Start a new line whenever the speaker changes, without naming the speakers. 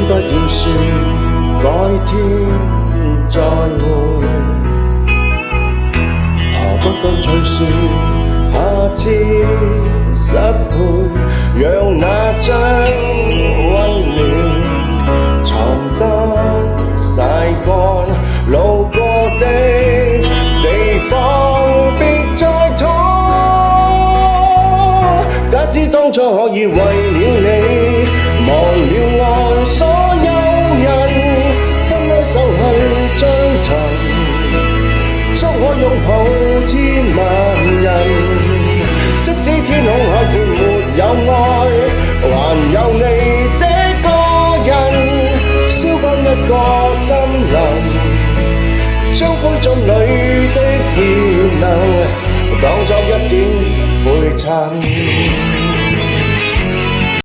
不要說改天再會，何不乾脆說下次失配，讓那張溫暖床單曬乾，路過的地方別再拖。假使當初可以為了你忘了愛所有人，分開手去追尋，足可擁抱千萬人。即使天空海闊沒有愛，還有你這個人，燒乾一個森林，將灰燼裏的熱能當作一點陪襯。